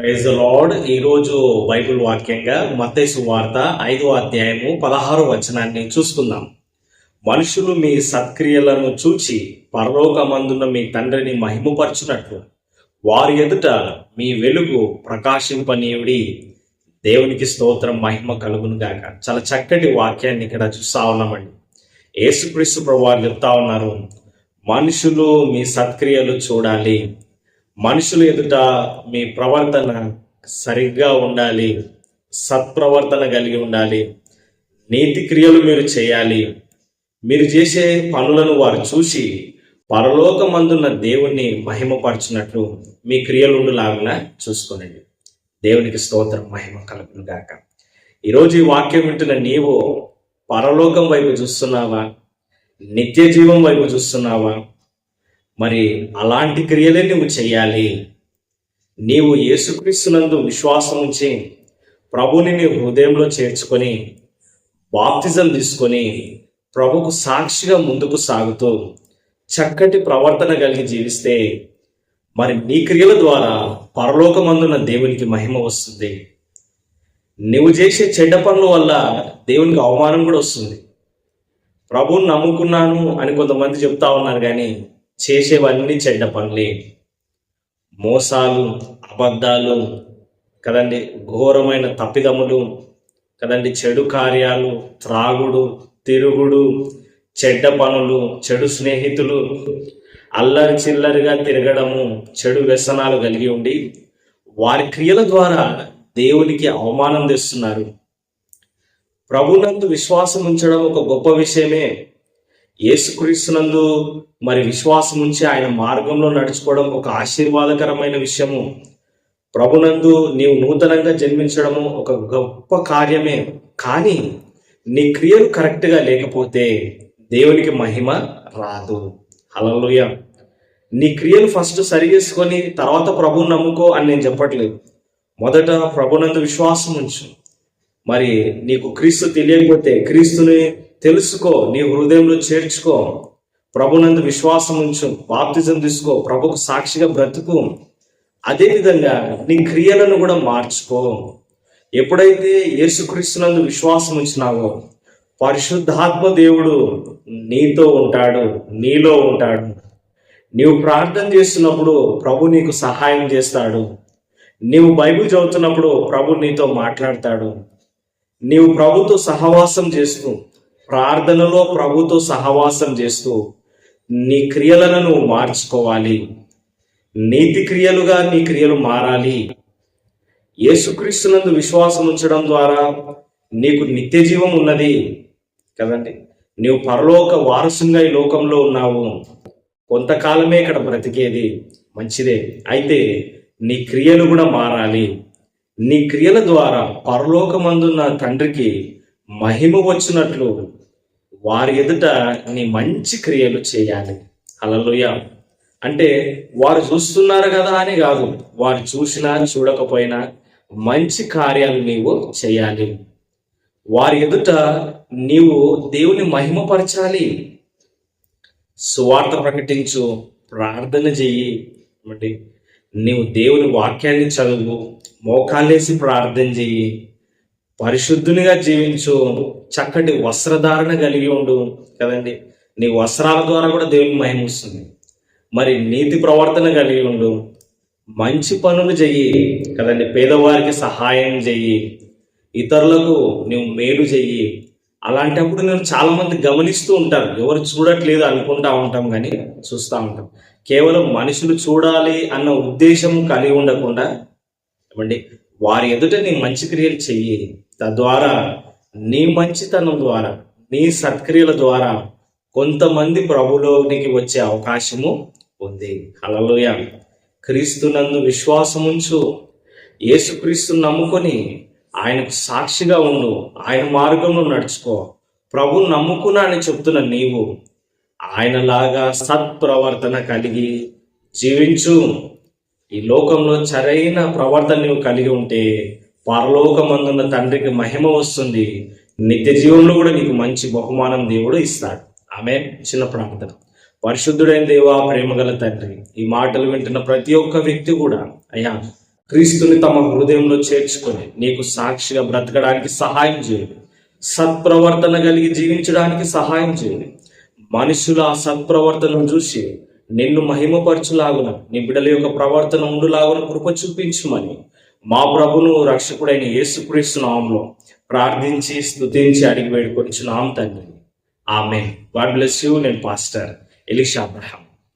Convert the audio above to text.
Praise the lord. ఈరోజు Bible వాక్యంగా మత్తయి సువార్త 5వ అధ్యాయము 16వ వచనాన్ని చూసుకుందాం. మనుషులు మీ సత్క్రియలను చూచి పరలోకమందున్న మీ తండ్రిని మహిమపరచునట్లు వారి ఎదుట మీ వెలుగు ప్రకాశింపనీయుడి. దేవునికి స్తోత్రం, మహిమ కలుగును గాక. చాలా చక్కటి వాక్యాన్ని ఇక్కడ చూస్తా ఉన్నామండి. యేసుక్రీస్తు ప్రభువారు చెప్తా ఉన్నారు, మనుషులు మీ సత్క్రియలు చూడాలి, మనుషులు ఎదుట మీ ప్రవర్తన సరిగ్గా ఉండాలి, సత్ప్రవర్తన కలిగి ఉండాలి, నీతి క్రియలు మీరు చేయాలి. మీరు చేసే పనులను వారు చూసి పరలోకమందున్న దేవుణ్ణి మహిమపరచునట్లు మీ క్రియలుండులాగున చూసుకోనండి. దేవునికి స్తోత్రం, మహిమ కలుగును గాక. ఈరోజు ఈ వాక్యం వింటున్న నీవు పరలోకం వైపు చూస్తున్నావా? నిత్య జీవం వైపు చూస్తున్నావా? మరి అలాంటి క్రియలే నువ్వు చేయాలి. నీవు యేసుక్రీస్తునందు విశ్వాసం ఉంచి ప్రభుని నీ హృదయంలో చేర్చుకొని బాప్తిజం తీసుకొని ప్రభుకు సాక్షిగా ముందుకు సాగుతూ చక్కటి ప్రవర్తన కలిగి జీవిస్తే మరి నీ క్రియల ద్వారా పరలోకమందున్న దేవునికి మహిమ వస్తుంది. నువ్వు చేసే చెడ్డ పనుల వల్ల దేవునికి అవమానం కూడా వస్తుంది. ప్రభువుని నమ్ముకున్నాను అని కొంతమంది చెప్తా ఉన్నారు, కానీ చేసేవన్నీ చెడ్డ పనులే. మోసాలు, అబద్ధాలు కదండి, ఘోరమైన తప్పిదములు కదండి, చెడు కార్యాలు, త్రాగుడు, తిరుగుడు, చెడ్డ పనులు, చెడు స్నేహితులు, అల్లరి చిల్లరిగా తిరగడము, చెడు వ్యసనాలు కలిగి ఉండి వారి క్రియల ద్వారా దేవునికి అవమానం తెస్తున్నారు. ప్రభునందు విశ్వాసం ఉంచడం ఒక గొప్ప విషయమే. యేసుక్రీస్తునందు మరి విశ్వాసం ఉంచి ఆయన మార్గంలో నడుచుకోవడం ఒక ఆశీర్వాదకరమైన విషయము. ప్రభునందు నీవు నూతనంగా జన్మించడము ఒక గొప్ప కార్యమే. కానీ నీ క్రియలు కరెక్ట్గా లేకపోతే దేవునికి మహిమ రాదు. హల్లెలూయా. నీ క్రియలు ఫస్ట్ సరి చేసుకొని తర్వాత ప్రభువుని నమ్ముకో అని నేను చెప్పట్లేదు. మొదట ప్రభునందు విశ్వాసం ఉంచు. మరి నీకు క్రీస్తు తెలియకపోతే క్రీస్తుని తెలుసుకో, నీ హృదయంలో చేర్చుకో, ప్రభునందు విశ్వాసం ఉంచు, బాప్తిజం తీసుకో, ప్రభుకు సాక్షిగా బ్రతుకు. అదేవిధంగా నీ క్రియలను కూడా మార్చుకో. ఎప్పుడైతే యేసుక్రీస్తునందు విశ్వాసం ఉంచినావో పరిశుద్ధాత్మ దేవుడు నీతో ఉంటాడు, నీలో ఉంటాడు. నీవు ప్రార్థన చేస్తున్నప్పుడు ప్రభు నీకు సహాయం చేస్తాడు. నీవు బైబిల్ చదువుతున్నప్పుడు ప్రభు నీతో మాట్లాడతాడు. నీవు ప్రభుతో సహవాసం చేస్తూ, ప్రార్థనలో ప్రభుతో సహవాసం చేస్తూ నీ క్రియలను నువ్వు మార్చుకోవాలి. నీతి క్రియలుగా నీ క్రియలు మారాలి. యేసుక్రీస్తునందు విశ్వాసం ఉంచడం ద్వారా నీకు నిత్య జీవం ఉన్నది కదండి. నీవు పరలోక వారసుగా ఈ లోకంలో ఉన్నావు. కొంతకాలమే ఇక్కడ బ్రతికేది, మంచిదే. అయితే నీ క్రియలు కూడా మారాలి. నీ క్రియల ద్వారా పరలోకమందున్న తండ్రికి మహిమ వచ్చినట్లు వారి ఎదుట నీ మంచి క్రియలు చేయాలి. హల్లెలూయా. అంటే వారు చూస్తున్నారు కదా అని కాదు, వారు చూసినా చూడకపోయినా మంచి కార్యాలు నీవు చేయాలి. వారి ఎదుట నీవు దేవుని మహిమపరచాలి. సువార్త ప్రకటించు, ప్రార్థన చెయ్యి. నీవు దేవుని వాక్యాన్ని చదువు, మోకాళ్ళేసి ప్రార్థన చెయ్యి, పరిశుద్ధునిగా జీవించు, చక్కటి వస్త్రధారణ కలిగి ఉండు కదండి. నీ వస్త్రాల ద్వారా కూడా దేవుని మహిమ వస్తుంది. మరి నీతి ప్రవర్తన కలిగి ఉండు, మంచి పనులు చెయ్యి కదండి, పేదవారికి సహాయం చెయ్యి, ఇతరులకు నువ్వు మేలు చెయ్యి. అలాంటప్పుడు నేను చాలా మంది గమనిస్తూ ఉంటారు, ఎవరు చూడట్లేదు అనుకుంటా ఉంటాం కానీ చూస్తూ ఉంటాం. కేవలం మనుషులు చూడాలి అన్న ఉద్దేశం కలిగి ఉండకుండా ఏమండి వారి ఎదుట నీ మంచి క్రియలు చెయ్యి. తద్వారా నీ మంచితనం ద్వారా, నీ సత్క్రియల ద్వారా కొంతమంది ప్రభులోనికి వచ్చే అవకాశము ఉంది. హల్లెలూయా. క్రీస్తునందు విశ్వాసముంచు, యేసుక్రీస్తుని నమ్ముకొని ఆయనకు సాక్షిగా ఉండు, ఆయన మార్గంలో నడుచుకో. ప్రభుని నమ్ముకున్నా అని చెప్తున్న నీవు ఆయనలాగా సత్ప్రవర్తన కలిగి జీవించు. ఈ లోకంలో సరైన ప్రవర్తన నీవు కలిగి ఉంటే పరలోకమందున్న తండ్రికి మహిమ వస్తుంది. నిత్య జీవంలో కూడా నీకు మంచి బహుమానం దేవుడు ఇస్తాడు. ఆమేన్. చిన్న ప్రార్థన. పరిశుద్ధుడైన దేవా, ప్రేమగల తండ్రి, ఈ మాటలు వింటున్న ప్రతి ఒక్క వ్యక్తి కూడా అయ్యా క్రీస్తుని తమ హృదయంలో చేర్చుకొని నీకు సాక్షిగా బ్రతకడానికి సహాయం చేయండి. సత్ప్రవర్తన కలిగి జీవించడానికి సహాయం చేయండి. మనుషుల ఆ సత్ప్రవర్తనను చూసి నిన్ను మహిమపరచులాగున, నీ బిడ్డల యొక్క ప్రవర్తన ఉండులాగున కృప చూపించుమని మా ప్రభును రక్షకుడైన యేసుక్రీస్తు నామములో ప్రార్థించి స్తుతించి అడిగి వేడుకొనిచున్నాం తండ్రి. ఆమేన్. God bless you. నేను పాస్టర్ ఎలీషా అబ్రహాం.